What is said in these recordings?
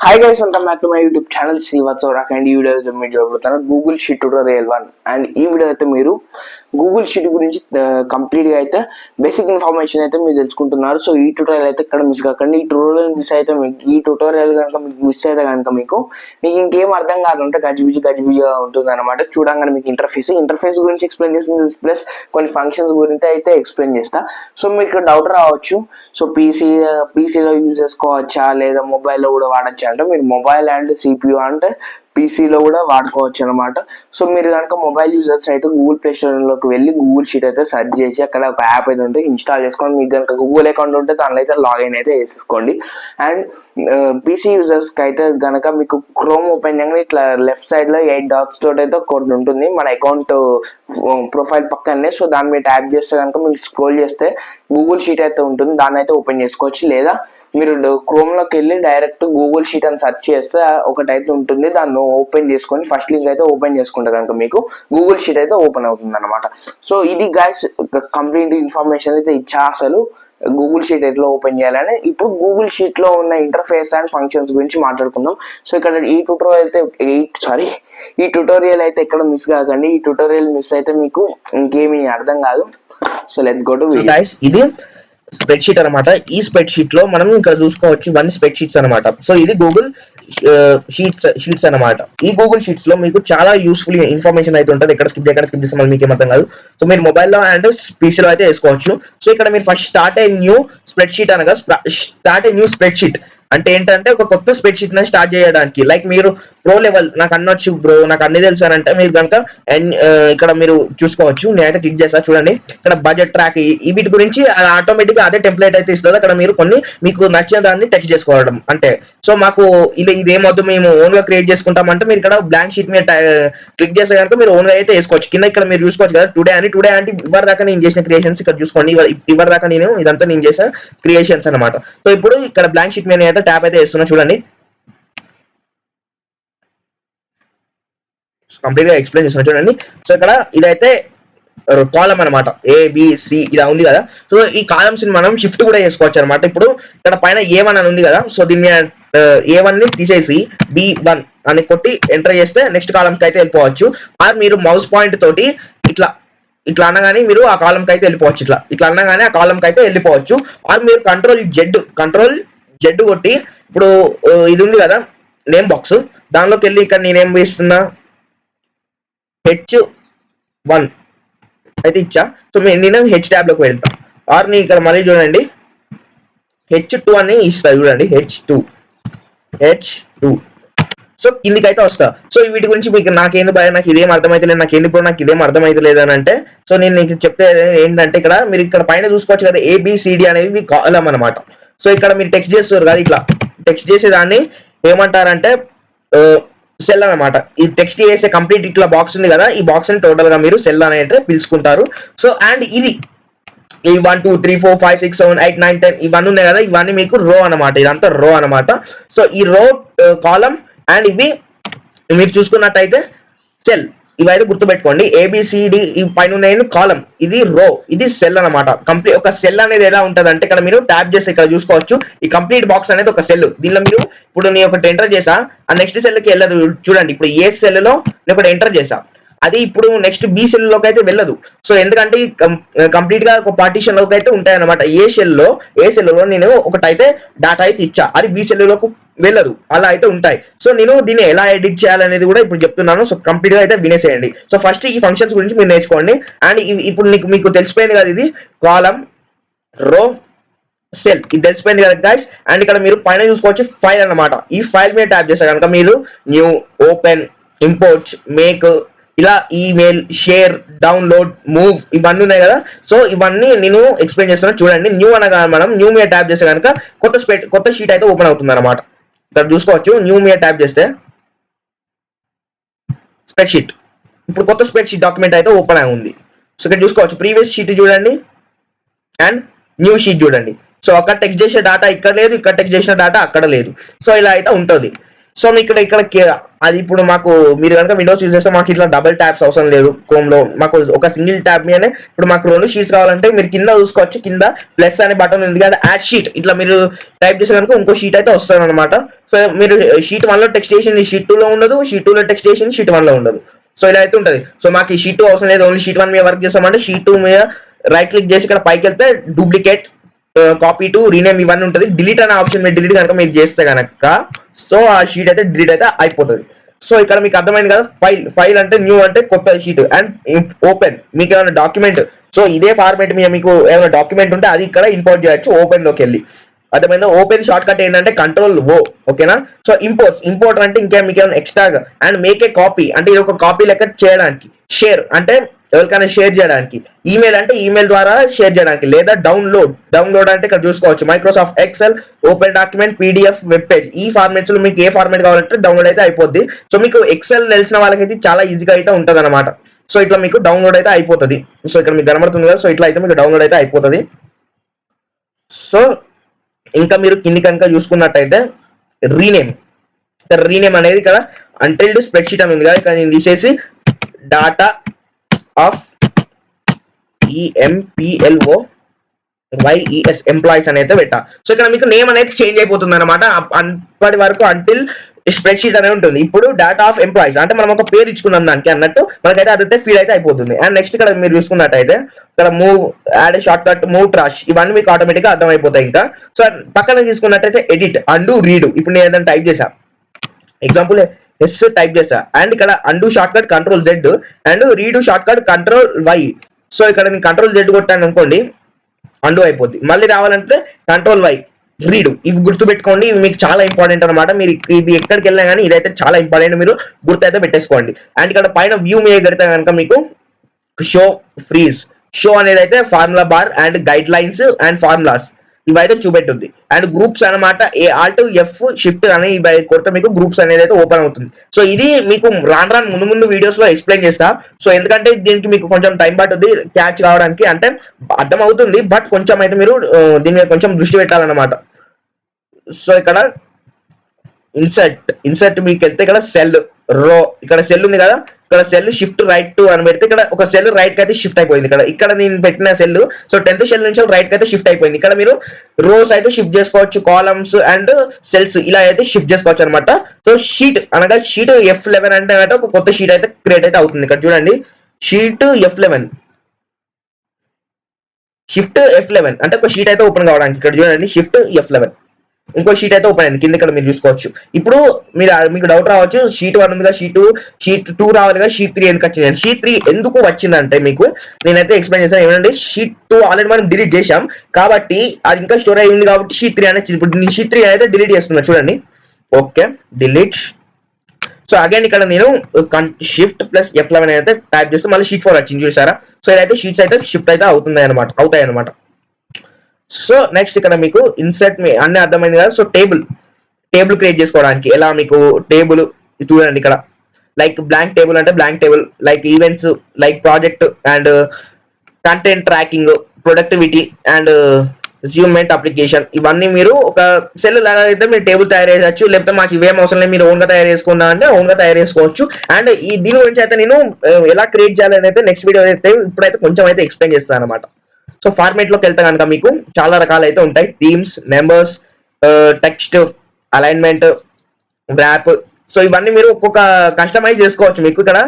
Hi guys, welcome back to my YouTube channel Srivatsav and ఈ video అయితే మీరు చూడబోతున్నారు గూగుల్ షీట్ ట్యూటోరియల్ 1 అండ్ ఈ వీడియో అయితే మీరు గూగుల్ షీట్ గురించి కంప్లీట్గా అయితే బేసిక్ ఇన్ఫర్మేషన్ అయితే మీరు తెలుసుకుంటున్నారు. సో ఈ ట్యూటోరియల్ అయితే ఇక్కడ మిస్ కాకండి. ఈ ట్యూటోరియల్ మిస్ అయితే మీకు ఈ ట్యూటోరియల్ కనుక మీకు మిస్ అయితే కనుక మీకు ఇంకేం అర్థం కాదంటే గజిబిజిగా ఉంటుంది అనమాట. చూడంగానే మీకు ఇంటర్ఫేస్ గురించి ఎక్స్ప్లెయిన్ చేస్తుంది, ప్లస్ కొన్ని ఫంక్షన్స్ గురించి అయితే ఎక్స్ప్లెయిన్ చేస్తా. సో మీకు డౌట్ రావచ్చు, సో పీసీలో యూజ్ చేసుకోవచ్చా లేదా మొబైల్లో కూడా వాడచ్చా అంటే మీరు మొబైల్ అండ్ సిపియూ అంటే పీసీలో కూడా వాడుకోవచ్చు అనమాట. సో మీరు కనుక మొబైల్ యూజర్స్ అయితే గూగుల్ ప్లే స్టోర్లోకి వెళ్ళి గూగుల్ షీట్ అయితే సెర్చ్ చేసి అక్కడ ఒక యాప్ అయితే ఉంటుంది, ఇన్స్టాల్ చేసుకోండి. మీకు కనుక గూగుల్ అకౌంట్ ఉంటే దానిలో అయితే లాగిన్ అయితే వేసేసుకోండి. అండ్ పీసీ యూజర్స్కి అయితే కనుక మీకు క్రోమ్ ఓపెన్ చేయగానే ఇట్లా లెఫ్ట్ సైడ్లో 8 డాట్స్ తోటి అయితే ఒకటి ఉంటుంది మన అకౌంట్ ప్రొఫైల్ పక్కనే. సో దాన్ని మీరు ట్యాప్ చేస్తే కనుక మీకు స్క్రోల్ చేస్తే గూగుల్ షీట్ అయితే ఉంటుంది, దాన్ని అయితే ఓపెన్ చేసుకోవచ్చు. లేదా మీరు క్రోమ్లోకి వెళ్ళి డైరెక్ట్ గూగుల్ షీట్ అని సెర్చ్ చేస్తే ఒకటైతే ఉంటుంది, దాన్ని ఓపెన్ చేసుకొని ఫస్ట్ లింక్ అయితే ఓపెన్ చేసుకుంటే కనుక మీకు గూగుల్ షీట్ అయితే ఓపెన్ అవుతుంది అనమాట. సో ఇది గైస్ కంప్లీట్ ఇన్ఫర్మేషన్ అయితే ఇచ్చా అసలు గూగుల్ షీట్ ఎట్లా ఓపెన్ చేయాలని. ఇప్పుడు గూగుల్ షీట్ లో ఉన్న ఇంటర్ఫేస్ అండ్ ఫంక్షన్స్ గురించి మాట్లాడుకుందాం. సో ఇక్కడ ఈ ట్యూటోరియల్ అయితే ఎక్కడ మిస్ కాకండి. ఈ ట్యూటోరియల్ మిస్ అయితే మీకు ఇంకేమీ అర్థం కాదు. So let's go to guys, ఇది స్ప్రెడ్ షీట్ అనమాట. ఈ స్ప్రెడ్ షీట్ లో మనం ఇక్కడ చూసుకోవచ్చు 1 స్ప్రెడ్ షీట్స్ అనమాట. సో ఇది గూగుల్ షీట్స్ అనమాట. ఈ గూగుల్ షీట్స్ లో మీకు చాలా యూస్ఫుల్ ఇన్ఫర్మేషన్ అయితే ఉంటుంది. ఎక్కడ స్కిప్ చేస్తే మళ్ళీ మీకు ఏమర్థం కాదు. సో మీరు మొబైల్లో అండ్ పీసీలో అయితే వేసుకోవచ్చు. సో ఇక్కడ మీరు first start a new spreadsheet అనగా start a new spreadsheet అంటే ఏంటంటే ఒక కొత్త స్ప్రెడ్ షీట్ ని స్టార్ట్ చేయడానికి. లైక్ మీరు ప్రో లెవెల్ నాకు అన్నొచ్చు బ్రో, నాకు అన్ని తెలుసు అని అంటే మీరు కనుక ఇక్కడ మీరు చూసుకోవచ్చు. నేనైతే క్లిక్ చేస్తా, చూడండి ఇక్కడ బడ్జెట్ ట్రాక్ వీటి గురించి ఆటోమేటిక్ గా అదే టెంప్లెట్ అయితే ఇస్తుంది. అక్కడ మీరు కొన్ని మీకు నచ్చిన దాన్ని టెక్స్ట్ చేసుకోవడం అంటే. సో మాకు ఇదేమొద్దు మేము ఓన్ గా క్రియేట్ చేసుకుంటామంటే మీరు ఇక్కడ బ్లాంక్ షీట్ మీద క్లిక్ చేస్తే కనుక మీరు ఓన్ గా అయితే వేసుకోవచ్చు. కింద ఇక్కడ మీరు చూసుకోవచ్చు కదా టుడే అంటే ఇవరి దాకా నేను చేసిన క్రియేషన్స్ ఇక్కడ చూసుకోండి. ఇవరి దాకా ఇదంతా నేను చేసిన క్రియేషన్స్ అనమాట. సో ఇప్పుడు ఇక్కడ బ్లాంక్ షీట్ మీద అయితే ట్యాప్ అయితే వేస్తున్నా, చూడండి కంప్లీట్ గా ఎక్స్ప్లెయిన్ చేస్తున్నా చూడండి. సో ఇక్కడ ఇదైతే కాలం అనమాట, ఏబిసి ఇలా ఉంది కదా. సో ఈ కాలమ్స్ ని మనం షిఫ్ట్ కూడా చేసుకోవచ్చు అనమాట. ఇప్పుడు ఇక్కడ పైన A1 అని ఉంది కదా, సో దీన్ని A1 ని తీసేసి B1 అని కొట్టి ఎంటర్ చేస్తే నెక్స్ట్ కాలం కి అయితే వెళ్ళిపోవచ్చు. ఆర్ మీరు మౌస్ పాయింట్ తోటి ఇట్లా అనగానే మీరు ఆ కాలం కి అయితే వెళ్ళిపోవచ్చు. ఇట్లా అనగానే ఆ కాలం కి అయితే వెళ్ళిపోవచ్చు. ఆర్ మీరు కంట్రోల్ జెడ్ కొట్టి ఇప్పుడు ఇది ఉంది కదా నేమ్ బాక్స్, దానిలోకి వెళ్ళి ఇక్కడ నేనేం వేస్తున్నా H1 అయితే ఇచ్చా. సో నేను H ట్యాబ్ లోకి వెళ్తా. ఆర్ ని ఇక్కడ మళ్ళీ చూడండి H2 అని ఇస్తా, చూడండి H2. సో కిందికి అయితే వస్తా. సో వీటి గురించి మీకు నాకేంది భయ, నాకు ఇదేం అర్థమైతలేదు, నాకు ఇదేం అర్థమైతలేదు అని అంటే, సో నేను నీకు చెప్తే ఏంటంటే ఇక్కడ మీరు ఇక్కడ పైన చూసుకోవచ్చు కదా ABCD అనేది మీ కాలం అనమాట. సో ఇక్కడ మీరు టెక్స్ట్ చేస్తారు కదా, ఇట్లా టెక్స్ట్ చేసేదాన్ని ఏమంటారంటే సెల్ అనమాట. ఈ టెక్స్ట్ చేసే కంప్లీట్ ఇట్లా బాక్స్ ఉంది కదా, ఈ బాక్స్ ని టోటల్ గా మీరు సెల్ అనేది పిలుచుకుంటారు. సో అండ్ ఇది ఈ 1 2 3 4 5 6 7 8 9 10 ఇవన్నీ ఉన్నాయి కదా, ఇవన్నీ మీకు రో అనమాట. ఇదంతా రో అనమాట. సో ఈ రో కాలం అండ్ ఇవి మీరు చూసుకున్నట్టయితే సెల్, ఇవైతే గుర్తుపెట్టుకోండి. ABCD ఈ పైన ఉన్నాయి కాలం, ఇది రో, ఇది సెల్ అనమాట. కంప్లీట్ ఒక సెల్ అనేది ఎలా ఉంటుంది అంటే ఇక్కడ మీరు ట్యాప్ చేస్తే ఇక్కడ చూసుకోవచ్చు ఈ కంప్లీట్ బాక్స్ అనేది ఒక సెల్. దీనిలో మీరు ఇప్పుడు నేను ఒకటి ఎంటర్ చేసా, ఆ నెక్స్ట్ సెల్ కి వెళ్ళదు. చూడండి ఇప్పుడు ఏ సెల్ లో నేను ఒకటి ఎంటర్ చేసా, అది ఇప్పుడు నెక్స్ట్ B సెల్ లోకి అయితే వెళ్ళదు. సో ఎందుకంటే కంప్లీట్ గా ఒక పార్టీషన్ లోకి అయితే ఉంటాయి అనమాట. ఏ సెల్ లో నేను ఒకటైతే డాటా అయితే ఇచ్చా, అది B సెల్ లోకి వెళ్ళదు, అలా అయితే ఉంటాయి. సో నేను దీన్ని ఎలా ఎడిట్ చేయాలనేది కూడా ఇప్పుడు చెప్తున్నాను. సో కంప్లీట్ గా అయితే వినేసేయండి. సో ఫస్ట్ ఈ ఫంక్షన్స్ గురించి మీరు నేర్చుకోండి. అండ్ ఇప్పుడు మీకు తెలిసిపోయింది కదా, ఇది కాలం, రో, సెల్, ఇది తెలిసిపోయింది కదా గైస్. అండ్ ఇక్కడ మీరు పైన చూసుకోవచ్చు ఫైల్ అనమాట. ఈ ఫైల్ మీద ట్యాప్ చేస్తే కనుక మీరు న్యూ, ఓపెన్, ఇంపోర్ట్, మేక్, ఇలా ఈమెయిల్, షేర్, డౌన్లోడ్, మూవ్ ఇవన్నీ ఉన్నాయి కదా. సో ఇవన్నీ నేను ఎక్స్ప్లెయిన్ చేస్తున్నా చూడండి. న్యూ అనగా మనం న్యూ మీద ట్యాప్ చేస్తే కనుక కొత్త షీట్ అయితే ఓపెన్ అవుతుంది అనమాట. ఇక్కడ చూసుకోవచ్చు న్యూ మీద ట్యాప్ చేస్తే స్ప్రెడ్ షీట్, ఇప్పుడు కొత్త స్ప్రెడ్ షీట్ డాక్యుమెంట్ అయితే ఓపెన్ అయి ఉంది. సో ఇక్కడ చూసుకోవచ్చు ప్రీవియస్ షీట్ చూడండి అండ్ న్యూ షీట్ చూడండి. సో అక్కడ టెక్స్ట్ చేసే డేటా ఇక్కడ లేదు, ఇక్కడ టెక్స్ట్ చేసిన డేటా అక్కడ లేదు. సో ఇలా అయితే ఉంటుంది. సో మీకు ఇక్కడ అది ఇప్పుడు మాకు మీరు కనుక విండోస్ యూజ్ చేస్తే మాకు ఇట్లా డబుల్ ట్యాబ్స్ అవసరం లేదు క్రోమ్ లో, మాకు ఒక సింగిల్ ట్యాబ్ మీదనే ఇప్పుడు మాకు 2 షీట్స్ కావాలంటే మీరు కింద చూసుకోవచ్చు, కింద ప్లస్ అనే బటన్ ఉంది కదా, యాడ్ షీట్ ఇట్లా మీరు టైప్ చేసే కనుక ఇంకో షీట్ అయితే వస్తుంది అనమాట. సో మీరు షీట్ 1 లో టెక్స్ట్ చేసింది షీట్ 2 లో ఉండదు, షీట్ 2 లో టెక్స్ట్ చేసింది షీట్ 1 లో ఉండదు. సో ఇలా అయితే ఉంటుంది. సో మాకు ఈ షీట్ 2 అవసరం లేదు, ఓన్లీ షీట్ 1 మీద వర్క్ చేస్తామంటే షీట్ 2 మీద రైట్ క్లిక్ చేసి ఇక్కడ పైకి వెళ్తే డూప్లికేట్, కాపీ టు రీనేమ్ ఇవన్నీ ఉంటుంది. డిలీట్ అనే ఆప్షన్ మీరు డిలీట్ కనుక మీరు చేస్తే కనుక సో ఆ షీట్ అయితే డిలీట్ అయితే అయిపోతుంది. సో ఇక్కడ మీకు అర్థమైంది కదా, ఫైల్ అంటే న్యూ అంటే కొత్త షీట్, అండ్ ఓపెన్ మీకు ఏమైనా డాక్యుమెంట్, సో ఇదే ఫార్మేట్ మీద మీకు ఏమైనా డాక్యుమెంట్ ఉంటే అది ఇక్కడ ఇంపోర్ట్ చేయొచ్చు ఓపెన్ లోకి వెళ్ళి. అర్థమైందా? ఓపెన్ షార్ట్ కట్ ఏంటంటే కంట్రోల్ ఓ, ఓకేనా. సో ఇంపోర్ట్ అంటే ఇంకా మీకు ఏమైనా ఎక్స్ట్రాగా, అండ్ మేక్ ఏ కాపీ అంటే ఇది ఒక కాపీ లెక్క చేయడానికి, షేర్ అంటే ఎవరికైనా షేర్ చేయడానికి, ఈమెయిల్ అంటే ఈమెయిల్ ద్వారా షేర్ చేయడానికి, లేదా డౌన్లోడ్ అంటే ఇక్కడ చూసుకోవచ్చు Microsoft Excel, open document, PDF, web page, ఈ ఫార్మేట్స్ లో మీకు ఏ ఫార్మేట్ కావాలంటే డౌన్లోడ్ అయితే అయిపోద్ది. సో మీకు ఎక్సెల్ తెలిసిన వాళ్ళకైతే చాలా ఈజీగా అయితే ఉంటుంది అనమాట. సో ఇట్లా మీకు డౌన్లోడ్ అయితే అయిపోతుంది. సో ఇక్కడ మీకు కనబడుతుంది కదా, సో ఇట్లా అయితే మీకు డౌన్లోడ్ అయితే అయిపోతుంది. సో ఇంకా మీరు కింది కనుక చూసుకున్నట్టయితే రీనేమ్ అనేది ఇక్కడ అంటిల్డ్ స్ప్రెడ్ షీట్ అని ఉంది కదా, ఇక్కడ నేను తీసేసి data of EMPLO YES employees అనేది పెట్టా. సో ఇక్కడ మీకు నేమ్ అనేది చేంజ్ అయిపోతుంది అనమాట. అప్పటి వరకు అంటిల్ స్ప్రెడ్ షీట్ అనేది ఉంటుంది. ఇప్పుడు డాటా ఆఫ్ ఎంప్లాయీస్ అంటే మనం ఒక పేరు ఇచ్చుకున్నాం దానికి అన్నట్టు మనకైతే అదైతే ఫీల్ అయితే అయిపోతుంది. అండ్ నెక్స్ట్ ఇక్కడ మీరు చూసుకున్నట్టయితే ఇక్కడ move, add short cut, move, trash ఇవన్నీ మీకు ఆటోమేటిక్ గా అర్థమైపోతాయి. ఇంకా సో పక్కన తీసుకున్నట్టయితే ఎడిట్, అండు, రీడ్. ఇప్పుడు నేను ఏదైనా టైప్ చేశా, ఎగ్జాంపుల్ ఎస్ టైప్ చేశా, అండ్ ఇక్కడ and short cut control Z, and redo short cut control Y. So ఇక్కడ నేను కంట్రోల్ జెడ్ కొట్టాను అనుకోండి, అండు అయిపోద్ది. మళ్ళీ రావాలంటే కంట్రోల్ వై, రీడు. ఇవి గుర్తు పెట్టుకోండి, ఇవి మీకు చాలా ఇంపార్టెంట్ అనమాట. మీరు ఇవి ఎక్కడికి వెళ్ళినా కానీ ఇదైతే చాలా ఇంపార్టెంట్, మీరు గుర్తు అయితే పెట్టేసుకోండి. అండ్ ఇక్కడ పైన వ్యూ మీద కడితే కనుక మీకు షో, ఫ్రీజ్. షో అనేది అయితే formula bar and guide lines and formulas ఇవైతే చూపెట్టుద్ది. అండ్ గ్రూప్స్ అనమాట, ఆల్ట్ F షిఫ్ట్ అని ఇవి కొడితే మీకు గ్రూప్స్ అనేది అయితే ఓపెన్ అవుతుంది. సో ఇది మీకు రాను ముందు వీడియోస్ లో ఎక్స్ప్లెయిన్ చేస్తా. సో ఎందుకంటే దీనికి మీకు కొంచెం టైం పడుతుంది క్యాచ్ కావడానికి, అంటే అర్థం అవుతుంది బట్ కొంచెం అయితే మీరు దీని మీద కొంచెం దృష్టి పెట్టాలన్నమాట. సో ఇక్కడ ఇన్సర్ట్ మీకు వెళ్తే ఇక్కడ సెల్ రో, ఇక్కడ సెల్ ఉంది కదా, ఇక్కడ సెల్ షిఫ్ట్ రైట్ టు అని పెడితే ఇక్కడ ఒక సెల్ రైట్ కి అయితే షిఫ్ట్ అయిపోయింది. ఇక్కడ నేను పెట్టిన సెల్ సో 10th సెల్ నుంచి రైట్ కి అయితే షిఫ్ట్ అయిపోయింది. ఇక్కడ మీరు రోస్ అయితే షిఫ్ట్ చేసుకోవచ్చు, కాలమ్స్ అండ్ సెల్స్ ఇలా అయితే షిఫ్ట్ చేసుకోవచ్చు అనమాట. సో షీట్ అనగా షీట్ F11 అంటే ఒక కొత్త షీట్ అయితే క్రియేట్ అయితే అవుతుంది. ఇక్కడ చూడండి, షీట్ F11 షిఫ్ట్ F11 అంటే ఒక షీట్ అయితే ఓపెన్ కావడానికి. ఇక్కడ చూడండి షిఫ్ట్ F11 ఇంకో షీట్ అయితే ఓపెన్ అయింది కింద, ఇక్కడ మీరు చూసుకోవచ్చు. ఇప్పుడు మీకు డౌట్ రావచ్చు, షీట్ 1 ఉందిగా, షీట్ 2 రావాలిగా, షీట్ 3 ఎందుకు వచ్చింది? షీట్ 3 ఎందుకు వచ్చిందంటే మీకు నేనైతే ఎక్స్ప్లెయిన్ చేస్తాను. ఏమంటే షీట్ 2 ఆల్రెడీ మనం డిలీట్ చేసాం కాబట్టి అది ఇంకా స్టోర్ అయి ఉంది కాబట్టి షీట్ 3 అనేది ఇప్పుడు నేను షీట్ 3 అయితే డిలీట్ చేస్తున్నా. చూడండి, ఓకే డిలీట్. సో అగైన్ ఇక్కడ నేను షిఫ్ట్ ప్లస్ F11 అయితే టైప్ చేస్తే మళ్ళీ షీట్ 4 వచ్చింది చూసారా. సో ఇదైతే షీట్స్ అయితే షిఫ్ట్ అయితే అవుతాయి అనమాట. సో నెక్స్ట్ ఇక్కడ మీకు ఇన్సర్ట్ అన్ని అర్థమైంది కదా. సో టేబుల్ క్రియేట్ చేసుకోవడానికి ఎలా మీకు టేబుల్ చూడండి, ఇక్కడ లైక్ బ్లాంక్ టేబుల్ అంటే blank table, like events, like project and content tracking, productivity and resume application ఇవన్నీ మీరు ఒక సెల్ లాగా అయితే మీరు టేబుల్ తయారు చేయవచ్చు. లేకపోతే మాకు ఇవేం అవసరం లేదు, మీరు ఓన్ గా తయారు చేసుకున్నా అంటే ఓన్ గా తయారు చేసుకోవచ్చు. అండ్ దీని గురించి అయితే నేను ఎలా క్రియేట్ చేయాలని అయితే నెక్స్ట్ వీడియో అయితే ఇప్పుడైతే కొంచెం అయితే ఎక్స్ప్లెయిన్ చేస్తాను అనమాట. సో ఫార్మేట్ లోకి వెళ్తే కనుక మీకు చాలా రకాలు అయితే ఉంటాయి, themes, numbers, text, alignment, wrap. So ఇవన్నీ మీరు ఒక్కొక్క కస్టమైజ్ చేసుకోవచ్చు. మీకు ఇక్కడ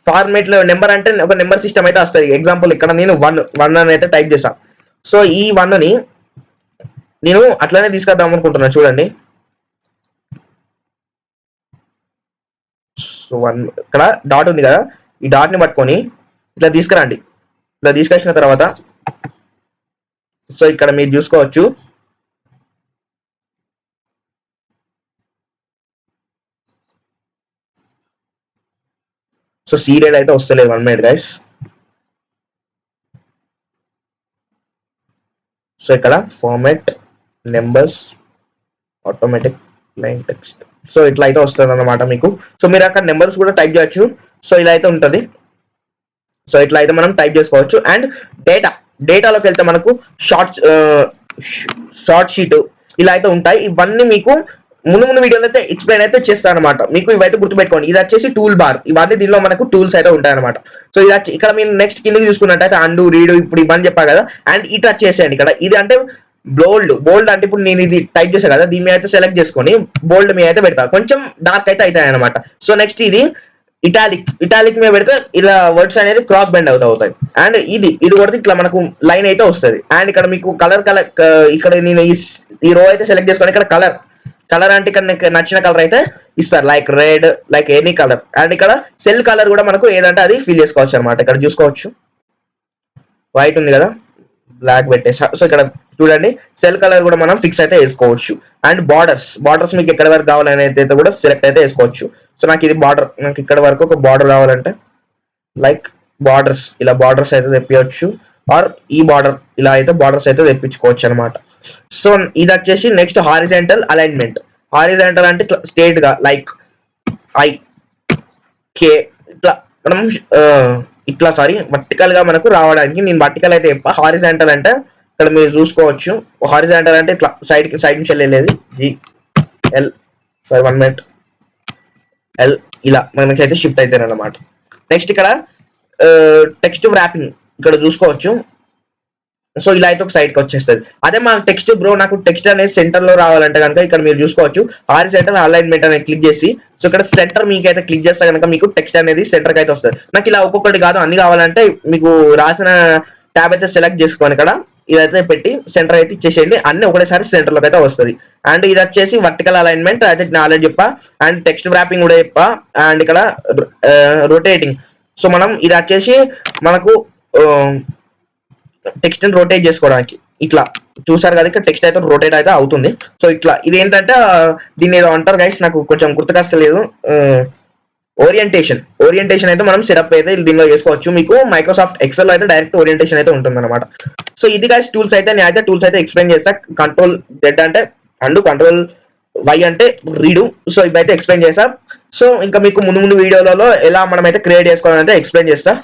ఫార్మేట్ లో నెంబర్ అంటే ఒక నెంబర్ సిస్టమ్ అయితే వస్తుంది. ఎగ్జాంపుల్ ఇక్కడ నేను 1 అని అయితే టైప్ చేశాను. సో ఈ 1 ని నేను అట్లానే తీసుకొద్దాం అనుకుంటున్నాను. చూడండి, సో 1 ఇక్కడ డాట్ ఉంది కదా, ఈ డాట్ ని పట్టుకొని ఇట్లా తీసుకురండి. ఇట్లా తీసుకొచ్చిన తర్వాత సో ఇక్కడ మీరు చూసుకోవచ్చు, సో సీరియల్ అయితే వస్తలేదు. 1 minute గైస్. సో ఇక్కడ format numbers automatic line text, so ఇట్లా అయితే వస్తుంది అనమాట మీకు. సో మీరు అక్కడ నెంబర్స్ కూడా టైప్ చేయొచ్చు. సో ఇలా అయితే ఉంటుంది. సో ఇట్లా అయితే మనం టైప్ చేసుకోవచ్చు. అండ్ డేటాలోకి వెళ్తే మనకు షార్ట్ షీట్ ఇలా అయితే ఉంటాయి. ఇవన్నీ మీకు ముందు వీడియోలో అయితే ఎక్స్ప్లెయిన్ అయితే చేస్తాను అనమాట. మీకు ఇవైతే గుర్తుపెట్టుకోండి. ఇది వచ్చేసి టూల్ బార్, ఇవన్నీ దీనిలో మనకు టూల్స్ అయితే ఉంటాయన్నమాట. సో ఇది ఇక్కడ మీరు నెక్స్ట్ కిందకి చూసుకున్నట్టయితే అండు రీడ్ ఇప్పుడు ఇవన్నీ చెప్పా కదా, అండ్ ఈ టచ్ చేసేయండి. ఇక్కడ ఇది అంటే బోల్డ్ అంటే ఇప్పుడు నేను ఇది టైప్ చేసా కదా, దీని మీద అయితే సెలెక్ట్ చేసుకొని బోల్డ్ మీద అయితే పెడతా, కొంచెం డార్క్ అయితే అవుతాయి అనమాట. సో నెక్స్ట్ ఇది ఇటాలిక్ మీద పెడితే ఇలా వర్డ్స్ అనేది క్రాస్ బెండ్ అవుతాయి. అండ్ ఇది కొడితే ఇట్లా మనకు లైన్ అయితే వస్తుంది. అండ్ ఇక్కడ మీకు కలర్ ఇక్కడ నేను ఈ రో అయితే సెలెక్ట్ చేసుకొని ఇక్కడ కలర్ అంటే ఇక్కడ నాకు నచ్చిన కలర్ అయితే ఇస్తారు, like red, like any colour. And ఇక్కడ సెల్ కలర్ కూడా మనకు ఏదంటే అది ఫిల్ చేసుకోవచ్చు అనమాట. ఇక్కడ చూసుకోవచ్చు వైట్ ఉంది కదా, బ్లాక్ పెట్టేసా. సో ఇక్కడ చూడండి సెల్ కలర్ కూడా మనం ఫిక్స్ అయితే వేసుకోవచ్చు. అండ్ బార్డర్స్ మీకు ఎక్కడ వరకు కావాలని అయితే కూడా సెలెక్ట్ అయితే వేసుకోవచ్చు. సో నాకు ఇది బార్డర్, నాకు ఇక్కడ వరకు ఒక బార్డర్ కావాలంటే లైక్ ఇలా బార్డర్స్ అయితే తెప్పించవచ్చు, ఆర్ ఈ బార్డర్ ఇలా అయితే బార్డర్స్ అయితే తెప్పించుకోవచ్చు అనమాట. సో ఇది వచ్చేసి నెక్స్ట్ హారిజాంటల్ అలైన్మెంట్. హారిజాంటల్ అంటే స్ట్రేట్ గా లైక్ కే ఇట్లా మనం ఇట్లా వర్టికల్ గా మనకు రావడానికి నేను వర్టికల్ అయితే చెప్పా. హారిజాంటల్ అంటే ఇక్కడ మీరు చూసుకోవచ్చు, హారిజాంటల్ అంటే ఇట్లా సైడ్ నుంచి వెళ్ళేది GL 1 మినిట్ L ఇలా మనకైతే షిఫ్ట్ అవుతాయి అన్నమాట. నెక్స్ట్ ఇక్కడ టెక్స్ట్ ర్యాపింగ్ ఇక్కడ చూసుకోవచ్చు. సో ఇలా అయితే ఒక సైడ్ కి వచ్చేస్తుంది. అదే మా టెక్స్ట్ బ్రో నాకు టెక్స్ట్ అనేది సెంటర్ లో రావాలంటే కనుక ఇక్కడ మీరు చూసుకోవచ్చు హారిజాంటల్ అలైన్మెంట్ అనేది క్లిక్ చేసి, సో ఇక్కడ సెంటర్ మీకైతే క్లిక్ చేస్తే కనుక మీకు టెక్స్ట్ అనేది సెంటర్ కి అయితే వస్తుంది. నాకు ఇలా ఒక్కొక్కటి కాదు అన్ని కావాలంటే మీకు రాసిన ట్యాబ్ అయితే సెలెక్ట్ చేసుకొని ఇక్కడ ఇదైతే పెట్టి సెంటర్ అయితే ఇచ్చేసేయండి, అన్ని ఒకటేసారి సెంటర్ లోకి అయితే వస్తుంది. అండ్ ఇది వచ్చేసి వర్టికల్ అలైన్మెంట్ అయితే నాలెడ్జ్ చెప్పా, అండ్ టెక్స్ట్ ర్యాపింగ్ కూడా చెప్పా. అండ్ ఇక్కడ రొటేటింగ్, సో మనం ఇది వచ్చేసి మనకు టెక్స్ట్ ని రొటేట్ చేసుకోవడానికి ఇట్లా చూసారు కదా, ఇక్కడ టెక్స్ట్ అయితే రొటేట్ అయితే అవుతుంది. సో ఇట్లా ఇది ఏంటంటే దీన్ని ఏదో అంటారు గైస్, నాకు కొంచెం గుర్తుకొస్తలేదు. ఓరియంటేషన్ అయితే మనం సెటప్ అయితే దీనిలో చేసుకోవచ్చు. మీకు మైక్రోసాఫ్ట్ ఎక్సెల్ లో అయితే డైరెక్ట్ ఓరియంటేషన్ అయితే ఉంటుంది అనమాట. సో ఇది గైస్ టూల్స్ అయితే నేనైతే టూల్స్ అయితే ఎక్స్ప్లెయిన్ చేస్తా. కంట్రోల్ Z అంటే అండ్ కంట్రోల్ Y అంటే రీడు. సో ఇవైతే ఎక్స్ప్లెయిన్ చేస్తా. సో ఇంకా మీకు ముందు వీడియోలలో ఎలా మనం అయితే క్రియేట్ చేసుకోవాలని అయితే ఎక్స్ప్లెయిన్ చేస్తా.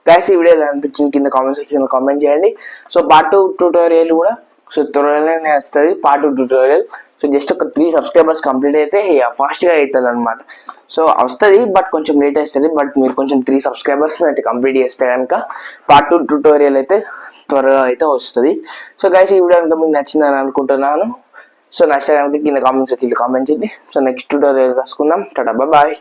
గైస్ ఈ వీడియో ఎలా అనిపించింది కింద కామెంట్ సెక్షన్ లో కామెంట్ చేయండి. సో పార్ట్ 2 ట్యూటోరియల్ కూడా సో త్వరలోనే వస్తుంది పార్ట్ 2 ట్యూటోరియల్. సో జస్ట్ ఒక 3 సబ్స్క్రైబర్స్ కంప్లీట్ అయితే ఫాస్ట్ గా అవుతుంది అనమాట. సో వస్తుంది బట్ కొంచెం లేట్ వస్తుంది, బట్ మీరు కొంచెం 3 సబ్స్క్రైబర్స్ అయితే కంప్లీట్ చేస్తే కనుక పార్ట్ 2 ట్యూటోరియల్ అయితే త్వరగా అయితే వస్తుంది. సో గైస్ ఈ వీడియో కనుక మీకు నచ్చిందని అనుకుంటున్నాను. సో నచ్చితే కనుక కింద కామెంట్ సెక్షన్ కామెంట్ చేయండి. సో నెక్స్ట్ ట్యూటోరియల్ కలుసుకుందాం. టాటా బాయ్.